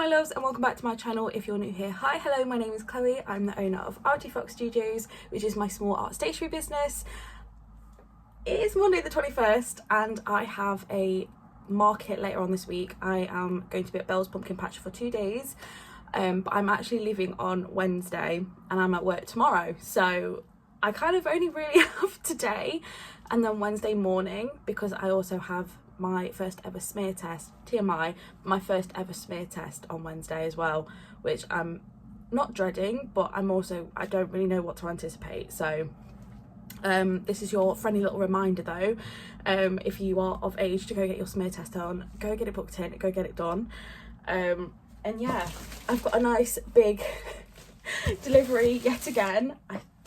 my loves, and welcome back to my channel if you're new here. Hi, hello, my name is Chloe. I'm the owner of Arty Fox Studios, which is my small art stationery business. It is Monday the 21st and I have a market later on this week. I am going to be at Bell's Pumpkin Patch for 2 days, but I'm actually leaving on Wednesday and I'm at work tomorrow. So I kind of only really have today and then Wednesday morning, because I also have my first ever smear test, TMI, my first ever smear test on Wednesday as well, which I'm not dreading, but I don't really know what to anticipate. So this is your friendly little reminder though, if you are of age to go get your smear test done, go get it booked in, go get it done. And yeah, I've got a nice big delivery yet again.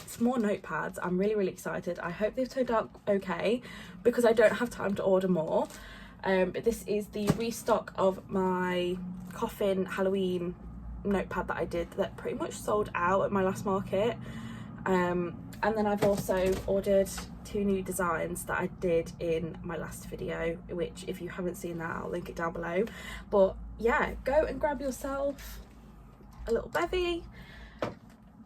It's more notepads. I'm really excited. I hope they've turned out okay, because I don't have time to order more. But this is the restock of my coffin Halloween notepad that I did that pretty much sold out at my last market. And then I've also ordered 2 new designs that I did in my last video, which if you haven't seen that, I'll link it down below. But yeah, go and grab yourself a little bevy,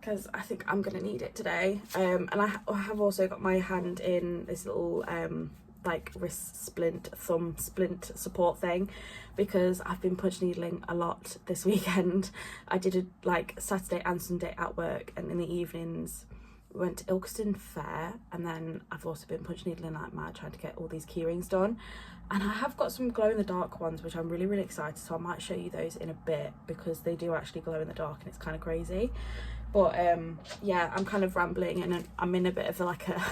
because I think I'm gonna need it today. And I have also got my hand in this little like wrist splint, thumb splint support thing, because I've been punch needling a lot this weekend. I did like Saturday and Sunday at work, and in the evenings we went to Ilkeston Fair, and then I've also been punch needling like mad trying to get all these key rings done. And I have got some glow in the dark ones which I'm really excited, so I might show you those in a bit, because they do actually glow in the dark and it's kind of crazy. But yeah, I'm kind of rambling and I'm in a bit of like a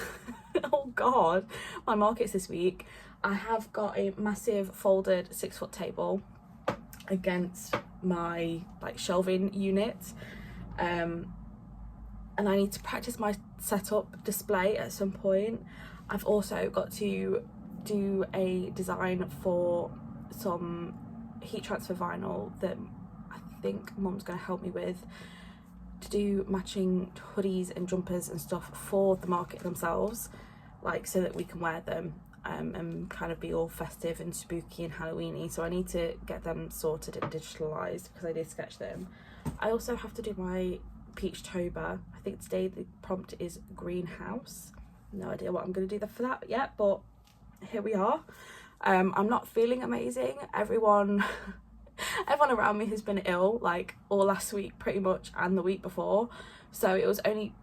oh god, my markets this week. I have got a massive folded 6-foot table against my like shelving unit, and I need to practice my setup display at some point. I've also got to do a design for some heat transfer vinyl that I think Mum's going to help me with, to do matching hoodies and jumpers and stuff for the market themselves, like so that we can wear them and kind of be all festive and spooky and Halloweeny. So I need to get them sorted and digitalized, because I did sketch them. I also have to do my Peachtober. I think today the prompt is greenhouse. No idea what I'm going to do for that yet, but here we are. I'm not feeling amazing. Everyone around me has been ill, like all last week pretty much, and the week before, so it was only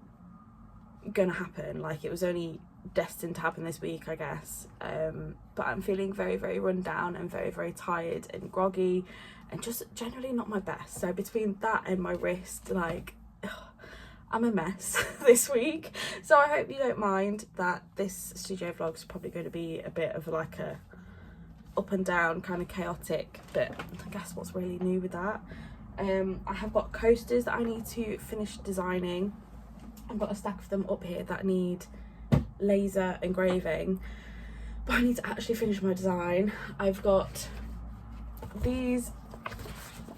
gonna happen, like it was only destined to happen this week, I guess. But I'm feeling very run down and very tired and groggy and just generally not my best. So between that and my wrist, like I'm a mess this week. So I hope you don't mind that this studio vlog is probably going to be a bit of like a up and down, kind of chaotic, but I guess what's really new with that. I have got coasters that I need to finish designing. I've got a stack of them up here that need laser engraving, but I need to actually finish my design. I've got these,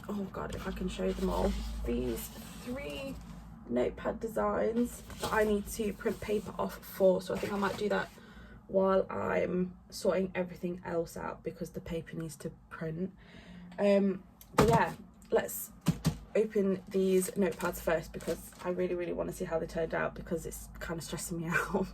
oh god, if I can show them all, these 3 notepad designs that I need to print paper off for, so I think I might do that while I'm sorting everything else out, because the paper needs to print. But yeah, let's open these notepads first, because I really want to see how they turned out, because it's kind of stressing me out.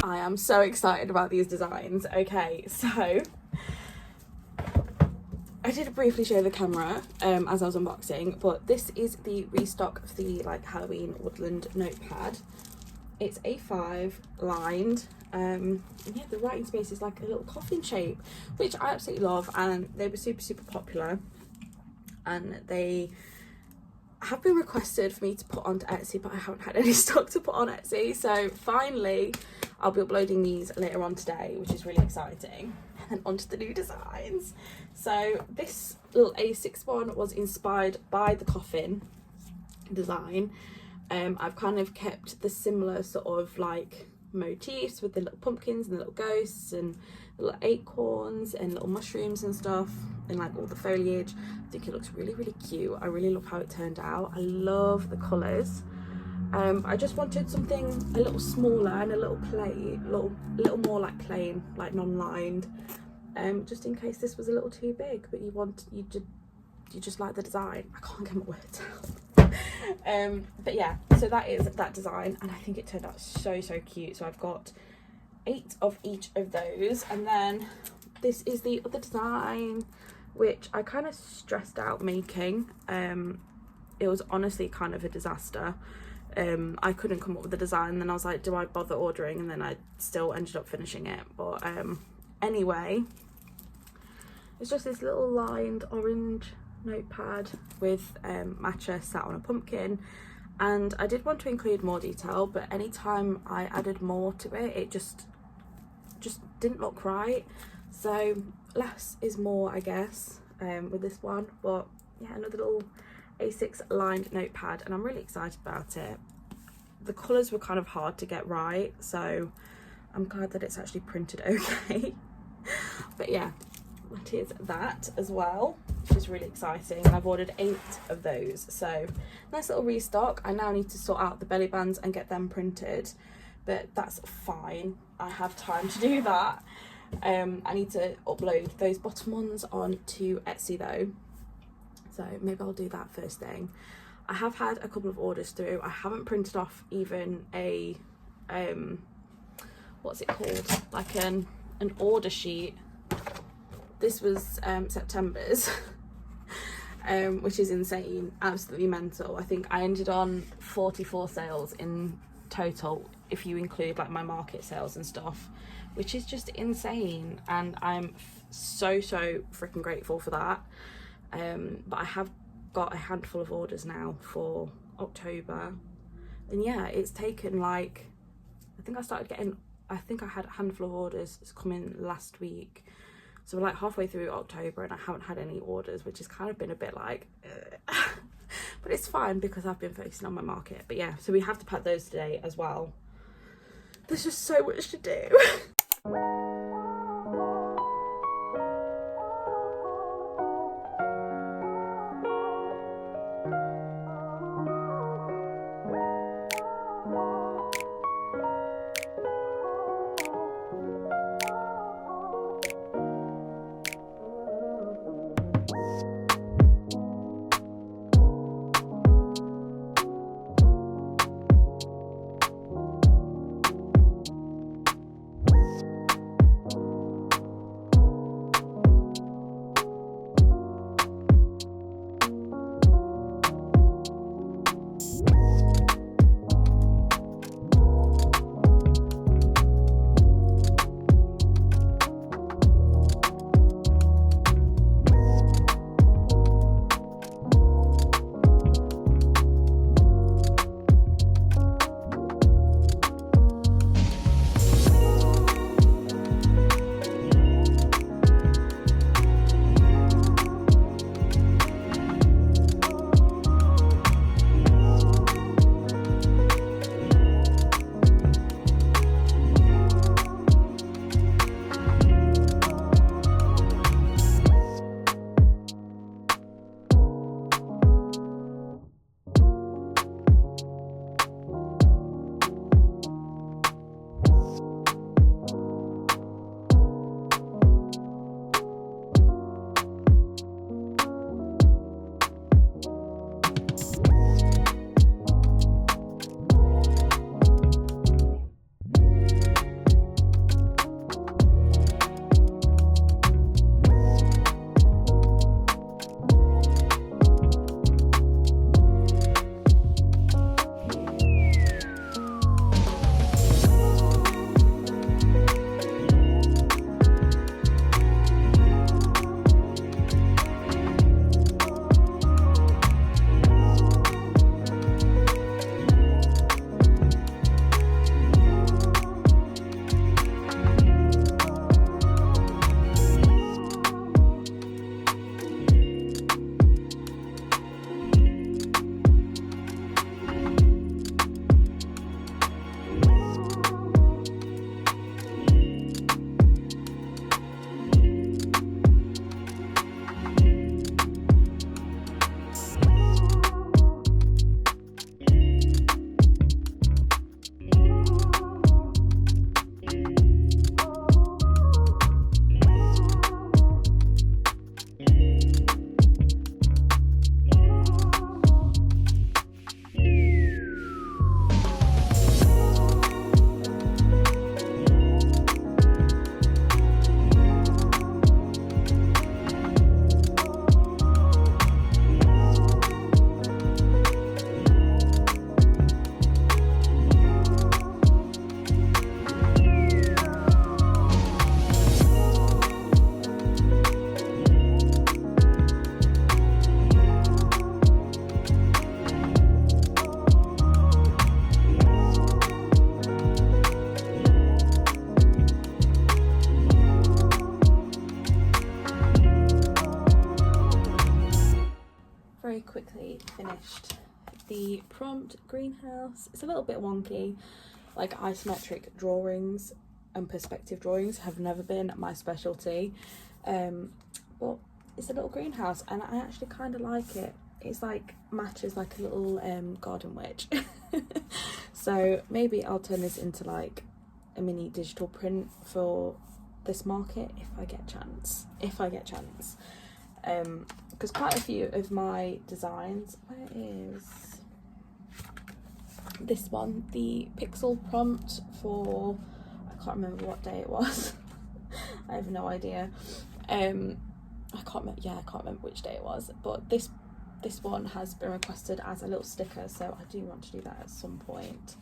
I'm so excited about these designs. Okay, so I did briefly show the camera as I was unboxing, but this is the restock of the like Halloween woodland notepad. It's A5 lined, and yeah, the writing space is like a little coffin shape, which I absolutely love, and they were super popular, and they have been requested for me to put onto Etsy, but I haven't had any stock to put on Etsy. So finally, I'll be uploading these later on today, which is really exciting. And then onto the new designs. So this little A6 one was inspired by the coffin design. I've kind of kept the similar sort of like motifs with the little pumpkins and the little ghosts and the little acorns and little mushrooms and stuff, and like all the foliage. I think it looks really, really cute. I really love how it turned out. I love the colours. I just wanted something a little smaller and a little little more like plain, like non-lined, just in case this was a little too big, but you just like the design. I can't get my words out. But yeah, so that is that design, and I think it turned out so cute. So I've got 8 of each of those, and then this is the other design, which I kind of stressed out making. It was honestly kind of a disaster. I couldn't come up with a design, and then I was like, do I bother ordering? And then I still ended up finishing it. But anyway, it's just this little lined orange notepad with matcha sat on a pumpkin, and I did want to include more detail, but anytime I added more to it, it just didn't look right. So less is more, I guess, with this one. But yeah, another little A6 lined notepad, and I'm really excited about it. The colours were kind of hard to get right, so I'm glad that it's actually printed okay. But yeah, that is that as well, which is really exciting. I've ordered 8 of those, so nice little restock. I now need to sort out the belly bands and get them printed, but that's fine. I have time to do that. I need to upload those bottom ones onto Etsy though, so maybe I'll do that first thing. I have had a couple of orders through. I haven't printed off even a what's it called, like an order sheet. This was September's, which is insane, absolutely mental. I think I ended on 44 sales in total if you include like my market sales and stuff, which is just insane, and I'm so freaking grateful for that. But I have got a handful of orders now for October, and yeah, it's taken like, I think I had a handful of orders come in last week, so we're like halfway through October and I haven't had any orders, which has kind of been a bit like but it's fine because I've been focusing on my market. But yeah, so we have to pack those today as well. There's just so much to do. finished the prompt greenhouse. It's a little bit wonky. Like, isometric drawings and perspective drawings have never been my specialty, but it's a little greenhouse and I actually kind of like it. It's like matches like a little garden witch. So maybe I'll turn this into like a mini digital print for this market if I get chance. Because quite a few of my designs, where is this one, the pixel prompt for, I can't remember what day it was. I have no idea. I can't remember which day it was, but this one has been requested as a little sticker, so I do want to do that at some point.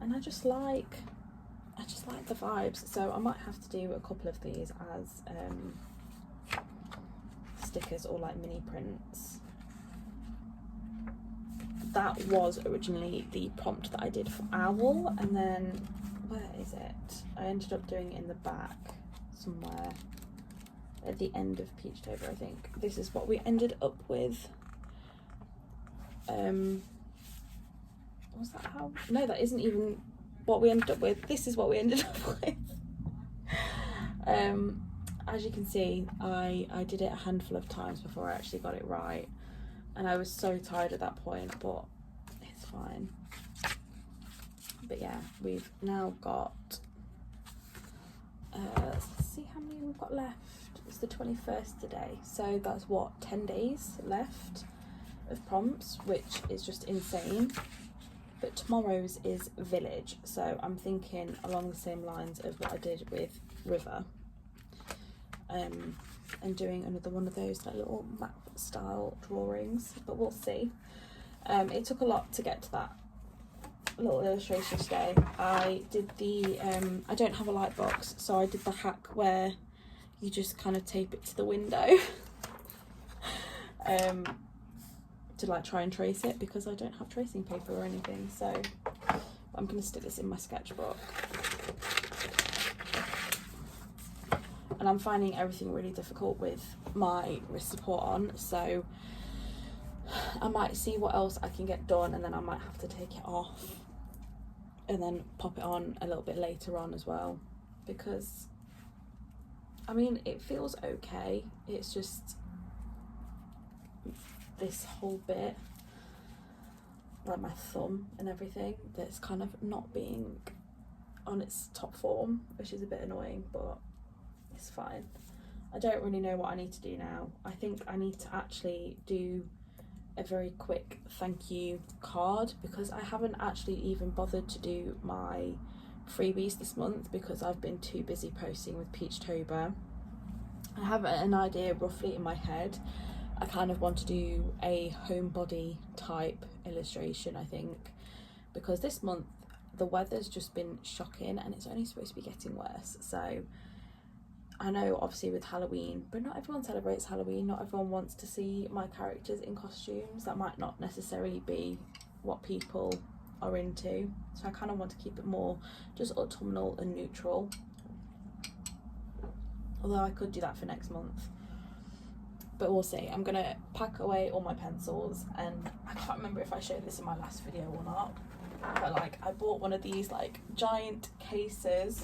And I just like the vibes, so I might have to do a couple of these as stickers or like mini prints. That was originally the prompt that I did for Owl, and then where is it? I ended up doing it in the back somewhere at the end of Peachtober, I think. This is what we ended up with. Was that how? No, that isn't even what we ended up with. This is what we ended up with. As you can see, I did it a handful of times before I actually got it right, and I was so tired at that point, but it's fine. But yeah, we've now got let's see how many we've got left. It's the 21st today, so that's what, 10 days left of prompts, which is just insane. But tomorrow's is Village, so I'm thinking along the same lines of what I did with River, and doing another one of those like little map style drawings, but we'll see. It took a lot to get to that little illustration today. I did the I don't have a light box, so I did the hack where you just kind of tape it to the window to like try and trace it, because I don't have tracing paper or anything. So I'm going to stick this in my sketchbook, and I'm finding everything really difficult with my wrist support on, so I might see what else I can get done, and then I might have to take it off and then pop it on a little bit later on as well, because I mean, it feels okay. It's just this whole bit, like my thumb and everything, that's kind of not being on its top form, which is a bit annoying, but it's fine. I don't really know what I need to do now. I think I need to actually do a very quick thank you card, because I haven't actually even bothered to do my freebies this month because I've been too busy posting with Peachtober. I have an idea roughly in my head. I kind of want to do a homebody type illustration, I think, because this month the weather's just been shocking and it's only supposed to be getting worse. So I know obviously with Halloween, but not everyone celebrates Halloween, not everyone wants to see my characters in costumes. That might not necessarily be what people are into, so I kind of want to keep it more just autumnal and neutral, although I could do that for next month, but we'll see. I'm gonna pack away all my pencils, and I can't remember if I showed this in my last video or not, but like I bought one of these like giant cases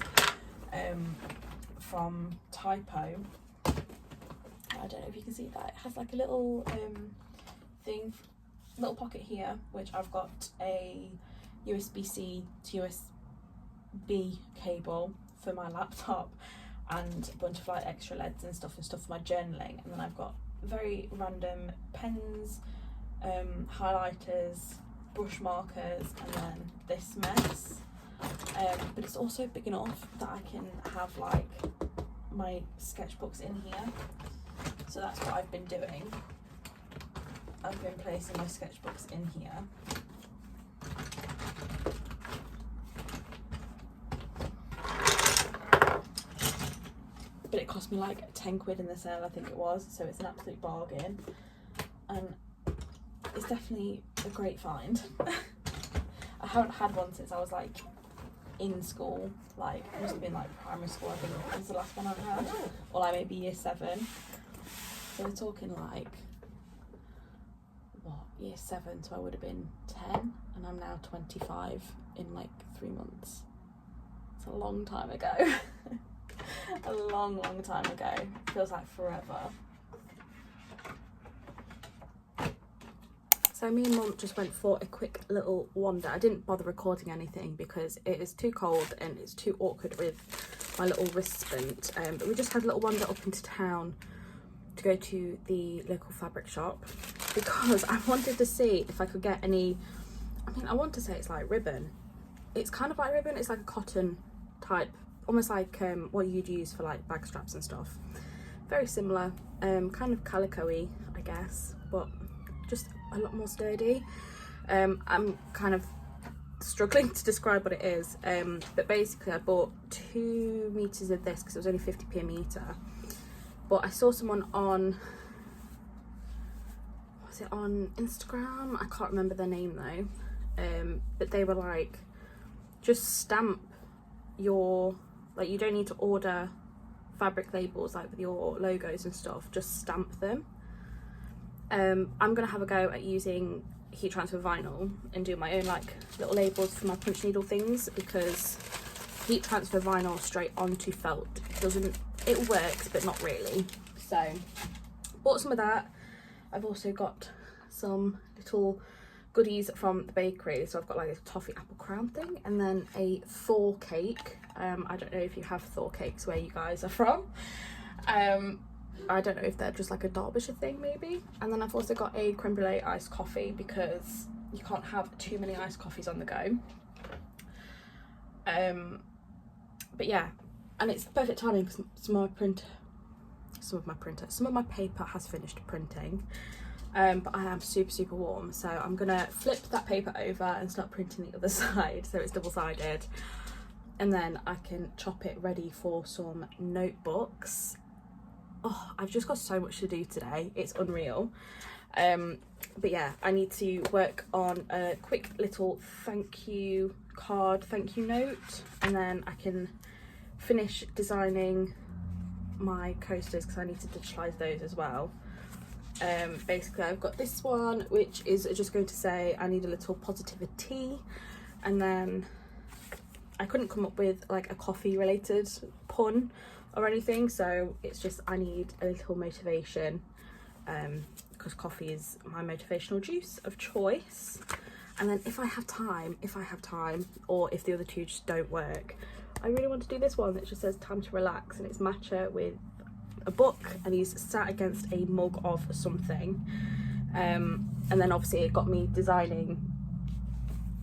from Typo. I don't know if you can see that. It has like a little little pocket here, which I've got a USB-C to USB cable for my laptop, and a bunch of like extra LEDs and stuff for my journaling, and then I've got very random pens, highlighters, brush markers, and then this mess. But it's also big enough that I can have like my sketchbooks in here, so that's what I've been doing. I've been placing my sketchbooks in here. But it cost me like 10 quid in the sale, I think it was, so it's an absolute bargain, and it's definitely a great find. I haven't had one since I was like in school, like it must have been like primary school, I think was the last one I had, or like maybe year 7. So we're talking like, what, year 7, so I would have been 10, and I'm now 25 in like 3 months. It's a long time ago. A long time ago. Feels like forever. So me and Mum just went for a quick little wander. I didn't bother recording anything because it is too cold and it's too awkward with my little wristband. But we just had a little wander up into town to go to the local fabric shop because I wanted to see if I could get any, I mean, I want to say it's like ribbon. It's kind of like ribbon. It's like a cotton type, almost like what you'd use for like bag straps and stuff. Very similar, kind of calico-y, I guess, but just a lot more sturdy. I'm kind of struggling to describe what it is, but basically I bought 2 meters of this because it was only 50p a meter. But I saw someone on, was it on Instagram? I can't remember their name though. But they were like, just stamp your, like, you don't need to order fabric labels like with your logos and stuff, just stamp them. I'm gonna have a go at using heat transfer vinyl and do my own like little labels for my punch needle things, because heat transfer vinyl straight onto felt doesn't, it works but not really. So bought some of that. I've also got some little goodies from the bakery, so I've got like a toffee apple crown thing and then a Thor cake. I don't know if you have Thor cakes where you guys are from. I don't know if they're just like a Derbyshire thing maybe. And then I've also got a creme brulee iced coffee because you can't have too many iced coffees on the go. But yeah, and it's perfect timing because some of my paper has finished printing. But I am super warm, so I'm gonna flip that paper over and start printing the other side so it's double-sided, and then I can chop it ready for some notebooks. Oh, I've just got so much to do today, it's unreal. But yeah, I need to work on a quick little thank you card, thank you note, and then I can finish designing my coasters because I need to digitalize those as well. Basically I've got this one which is just going to say I need a little positivity, and then I couldn't come up with like a coffee related pun or anything, so it's just I need a little motivation, because coffee is my motivational juice of choice. And then if I have time, or if the other two just don't work, I really want to do this one that just says time to relax, and it's matcha with a book and he's sat against a mug of something. And then obviously it got me designing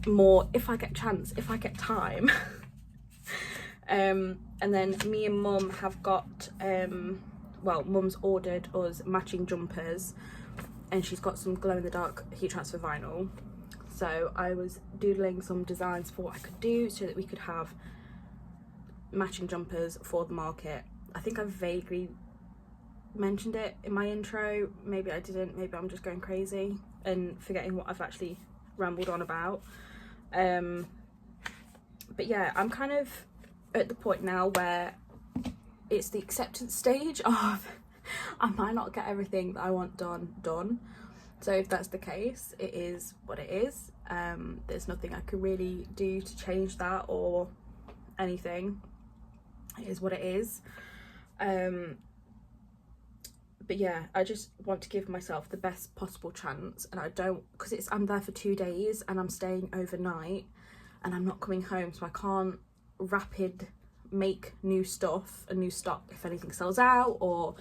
more if I get time. And then me and Mum have got, well, Mum's ordered us matching jumpers and she's got some glow in the dark heat transfer vinyl. So I was doodling some designs for what I could do so that we could have matching jumpers for the market. I think I vaguely mentioned it in my intro, maybe I didn't, maybe I'm just going crazy and forgetting what I've actually rambled on about. But yeah, I'm kind of at the point now where it's the acceptance stage of I might not get everything that I want done. So if that's the case, it is what it is. There's nothing I can really do to change that or anything. It is what it is. But yeah, I just want to give myself the best possible chance, and I don't, because I'm there for 2 days and I'm staying overnight and I'm not coming home, so I can't rapid make new stuff and new stock if anything sells out or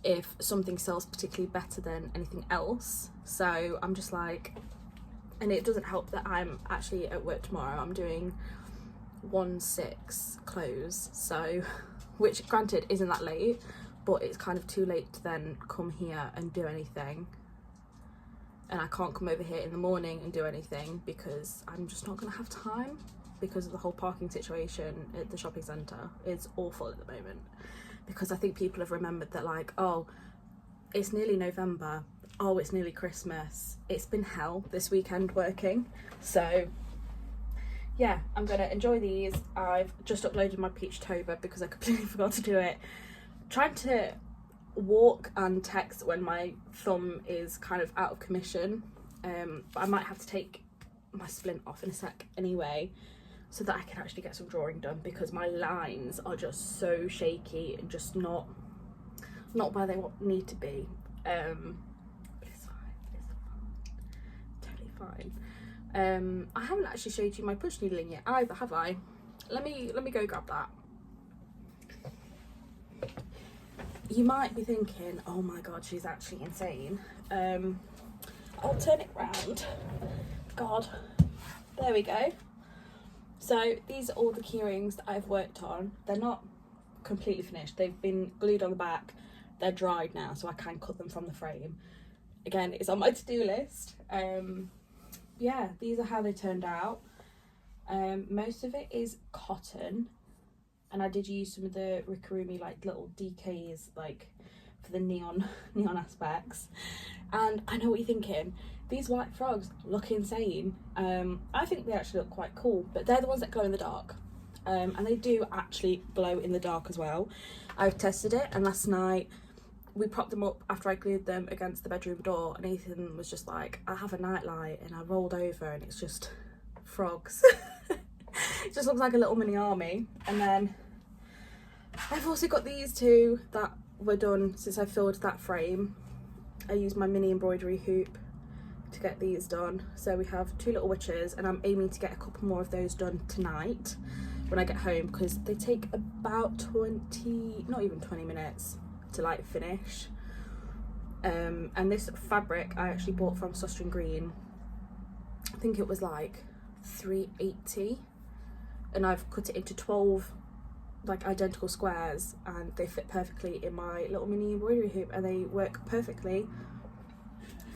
if something sells particularly better than anything else. So I'm just like, and it doesn't help that I'm actually at work tomorrow. I'm doing 1/6 close, so, which granted isn't that late, but it's kind of too late to then come here and do anything. And I can't come over here in the morning and do anything because I'm just not gonna have time because of the whole parking situation at the shopping centre. It's awful at the moment because I think people have remembered that, like, oh, it's nearly November, oh, it's nearly Christmas. It's been hell this weekend working. So yeah, I'm gonna enjoy these. I've just uploaded my Peachtober because I completely forgot to do it. Trying to walk and text when my thumb is kind of out of commission but I might have to take my splint off in a sec anyway, so that I can actually get some drawing done, because my lines are just so shaky and just not where they need to be. But it's fine, totally fine. I haven't actually showed you my punch needling yet either, have I? Let me go grab that. You might be thinking, oh my god, she's actually insane. I'll turn it round. God, there we go. So these are all the key rings that I've worked on. They're not completely finished. They've been glued on the back. They're dried now, so I can cut them from the frame. Again, it's on my to-do list. Yeah, these are how they turned out. Most of it is cotton, and I did use some of the Rikurumi like little DKs like for the neon aspects. And I know what you're thinking, these white frogs look insane. I think they actually look quite cool, but they're the ones that glow in the dark. And they do actually glow in the dark as well. I've tested it, and last night we propped them up after I glued them against the bedroom door, and Ethan was just like, I have a nightlight, and I rolled over and it's just frogs. It just looks like a little mini army. And then I've also got these two that were done since I filled that frame. I used my mini embroidery hoop to get these done. So we have two little witches, and I'm aiming to get a couple more of those done tonight when I get home, because they take about 20, not even 20 minutes to like finish. And this fabric I actually bought from Sustering Green. I think it was like £3.80, and I've cut it into 12 like identical squares, and they fit perfectly in my little mini embroidery hoop, and they work perfectly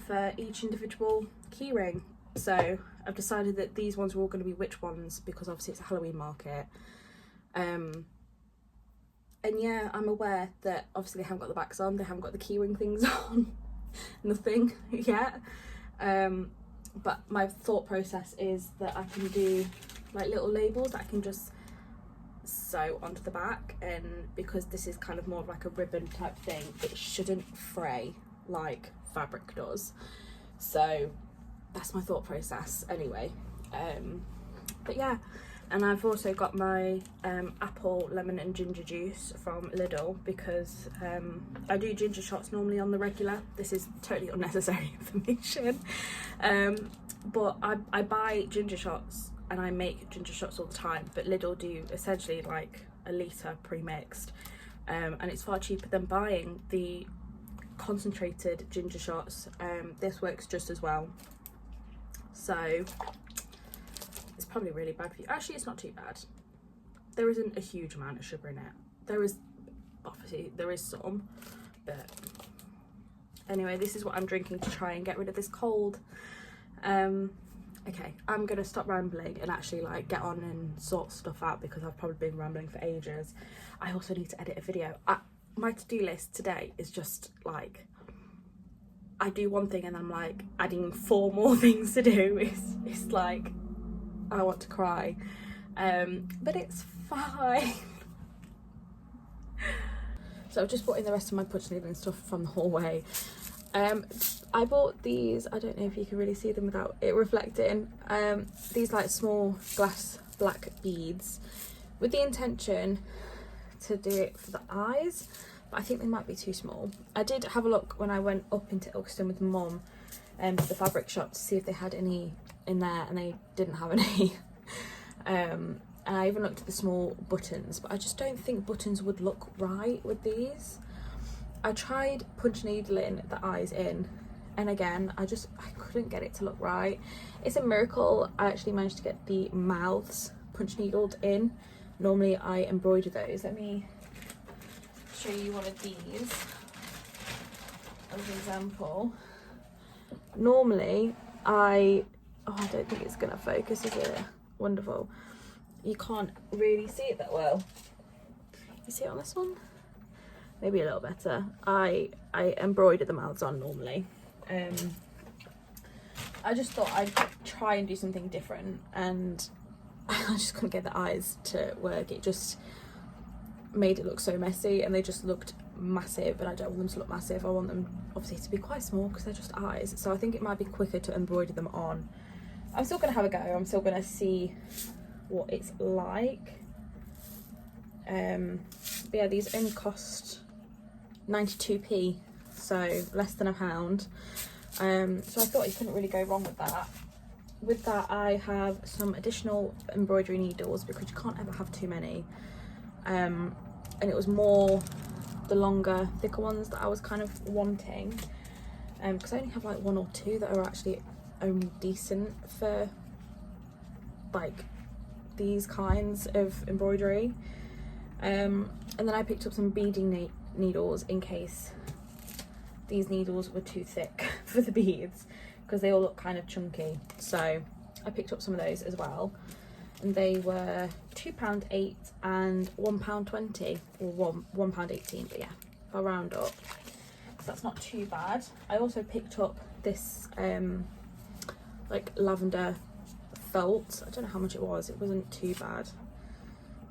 for each individual key ring. So I've decided that these ones are all going to be witch ones, because obviously it's a Halloween market. And yeah, I'm aware that obviously they haven't got the backs on, they haven't got the key ring things on, nothing yet. But my thought process is that I can do like little labels that I can just sew onto the back, and because this is kind of more of like a ribbon type thing, it shouldn't fray like fabric does. So that's my thought process anyway. But yeah, and I've also got my apple, lemon and ginger juice from Lidl, because I do ginger shots normally on the regular. This is totally unnecessary information, but I buy ginger shots and I make ginger shots all the time, but Lidl do essentially like a litre pre-mixed, and it's far cheaper than buying the concentrated ginger shots. This works just as well, so it's probably really bad for you. Actually, it's not too bad. There isn't a huge amount of sugar in it. There is, obviously there is some, but anyway, this is what I'm drinking to try and get rid of this cold. Okay, I'm gonna stop rambling and actually like get on and sort stuff out, because I've probably been rambling for ages. I also need to edit a video. My to-do list today is just like, I do one thing and I'm like adding 4 more things to do. It's like, I want to cry, but it's fine. So I've just brought in the rest of my punch needle and stuff from the hallway. I bought these, I don't know if you can really see them without it reflecting, these like small glass black beads, with the intention to do it for the eyes, but I think they might be too small. I did have a look when I went up into Ilkeston with mum, to the fabric shop, to see if they had any in there, and they didn't have any. And I even looked at the small buttons, but I just don't think buttons would look right with these. I tried punch needling the eyes in, and again I couldn't get it to look right. It's a miracle I actually managed to get the mouths punch needled in. Normally I embroider those. Let me show you one of these as an example. Normally I don't think it's gonna focus, is it? Wonderful. You can't really see it that well. You see it on this one? Maybe a little better. I embroider the mouths on normally. I just thought I'd try and do something different, and I just couldn't get the eyes to work. It just made it look so messy, and they just looked massive, and I don't want them to look massive. I want them obviously to be quite small because they're just eyes, so I think it might be quicker to embroider them on. I'm still gonna have a go. I'm still gonna see what it's like. But yeah, these only cost 92p, so less than £1. So I thought you couldn't really go wrong with that. With that, I have some additional embroidery needles because you can't ever have too many. And it was more the longer, thicker ones that I was kind of wanting. Because I only have like 1 or 2 that are actually only decent for like these kinds of embroidery. And then I picked up some beading needles in case these needles were too thick for the beads, because they all look kind of chunky. So I picked up some of those as well, and they were £2.8 and £1.20, or £1.18, but yeah, if I round up, so that's not too bad. I also picked up this like lavender felt. I don't know how much it was, it wasn't too bad.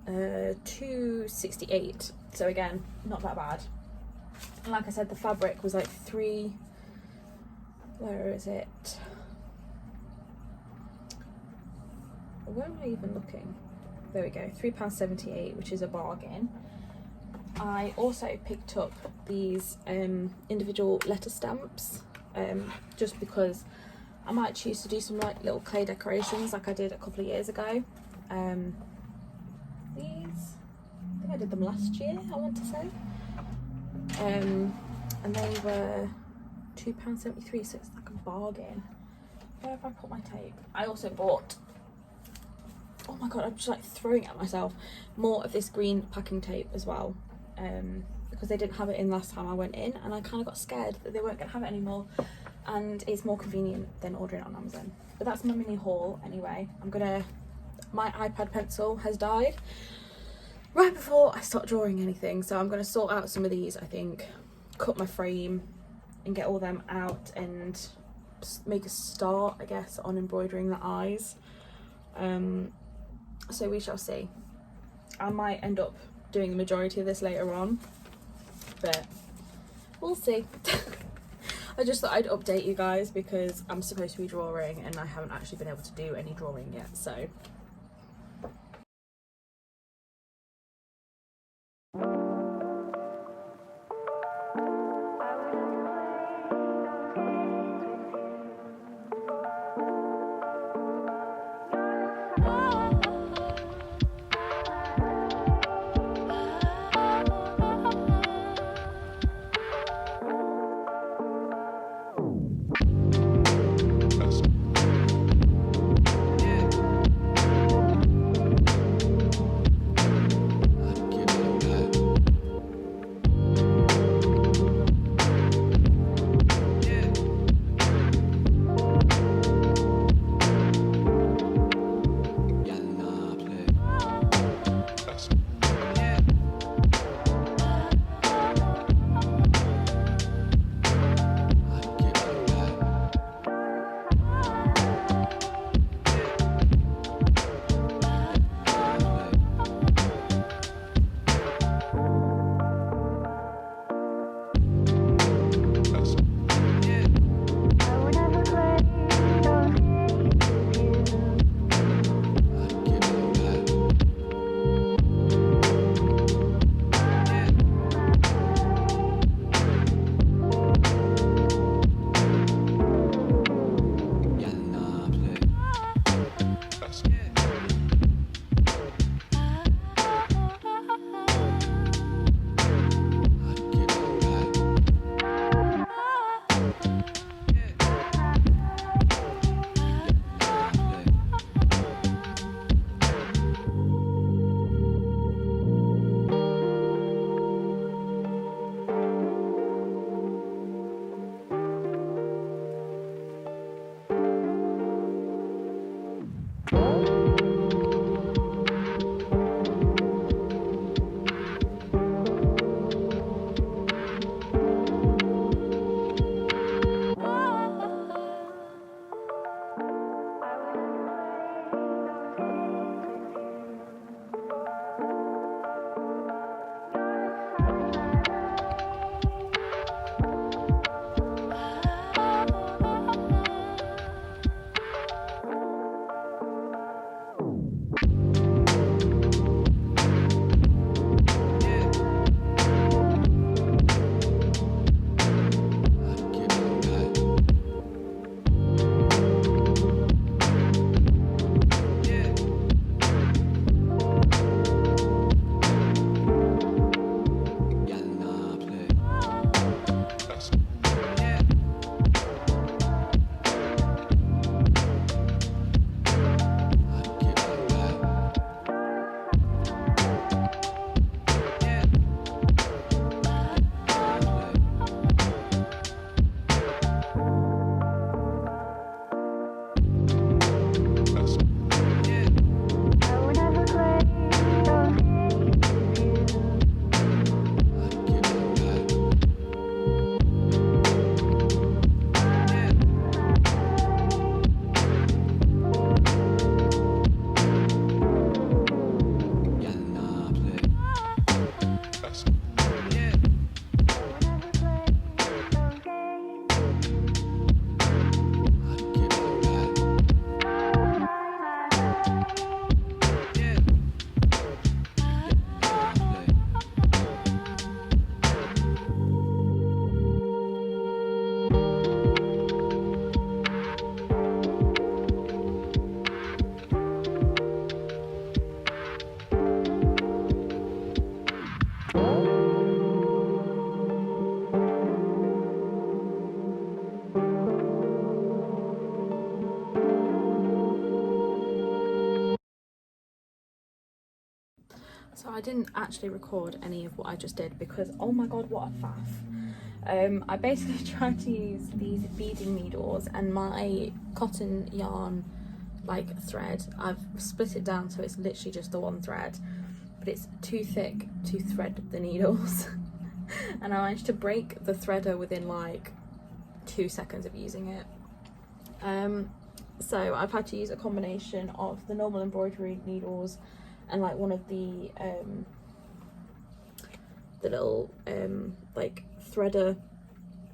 £2.68, so again, not that bad. And like I said, the fabric was like where is it? Where am I even looking? There we go, £3.78, which is a bargain. I also picked up these individual letter stamps, just because I might choose to do some like little clay decorations like I did a couple of years ago. These, I think I did them last year, I want to say. And they were £2.73, so it's like a bargain. Where have I put my tape? I also bought, oh my god, I'm just like throwing it at myself, more of this green packing tape as well, because they didn't have it in last time I went in, and I kind of got scared that they weren't going to have it anymore, and it's more convenient than ordering it on Amazon. But that's my mini haul anyway. My iPad pencil has died right before I start drawing anything, so I'm going to sort out some of these, I think, cut my frame and get all them out and make a start, I guess, on embroidering the eyes. So we shall see. I might end up doing the majority of this later on, but we'll see. I just thought I'd update you guys because I'm supposed to be drawing and I haven't actually been able to do any drawing yet, so So I didn't actually record any of what I just did because, oh my god, what a faff. I basically tried to use these beading needles and my cotton yarn like thread. I've split it down so it's literally just the one thread, but it's too thick to thread the needles. And I managed to break the threader within like 2 seconds of using it. So I've had to use a combination of the normal embroidery needles and like one of the little like threader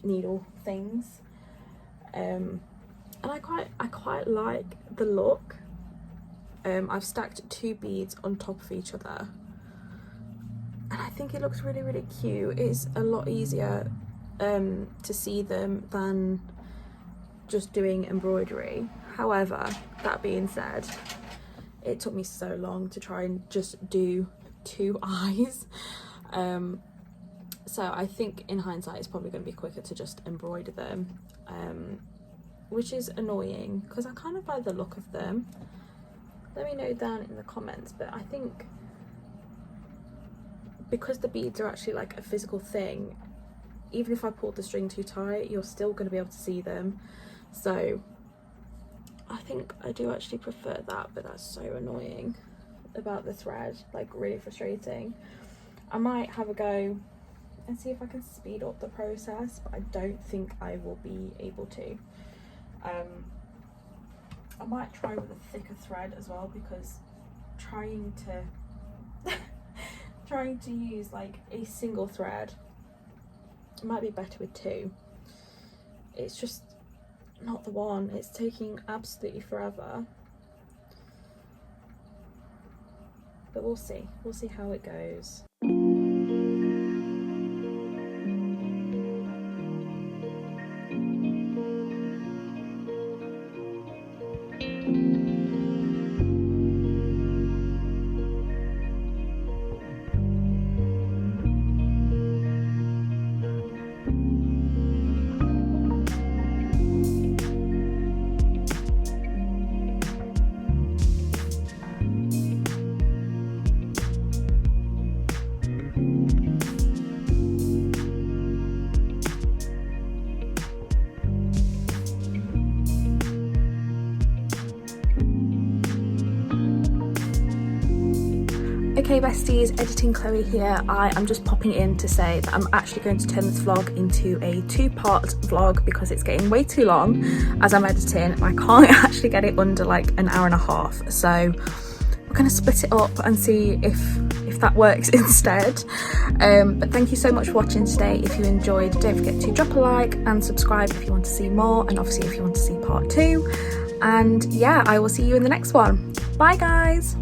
needle things, and I quite like the look. I've stacked 2 beads on top of each other and I think it looks really, really cute. It's a lot easier to see them than just doing embroidery. However, that being said, it took me so long to try and just do 2 eyes. So I think in hindsight it's probably going to be quicker to just embroider them, which is annoying because I kind of like the look of them. Let me know down in the comments, but I think because the beads are actually like a physical thing, even if I pulled the string too tight, you're still going to be able to see them. So I think I do actually prefer that, but that's so annoying about the thread, like really frustrating. I might have a go and see if I can speed up the process, but I don't think I will be able to. I might try with a thicker thread as well, because trying to use like a single thread might be better with 2. It's just not the one. It's taking absolutely forever, but we'll see how it goes. Okay besties, editing Chloe here. I am just popping in to say that I'm actually going to turn this vlog into a 2-part vlog because it's getting way too long as I'm editing. I can't actually get it under like an hour and a half, so we're going to split it up and see if that works instead. But thank you so much for watching today. If you enjoyed, don't forget to drop a like and subscribe if you want to see more, and obviously if you want to see part 2. And yeah, I will see you in the next one. Bye guys.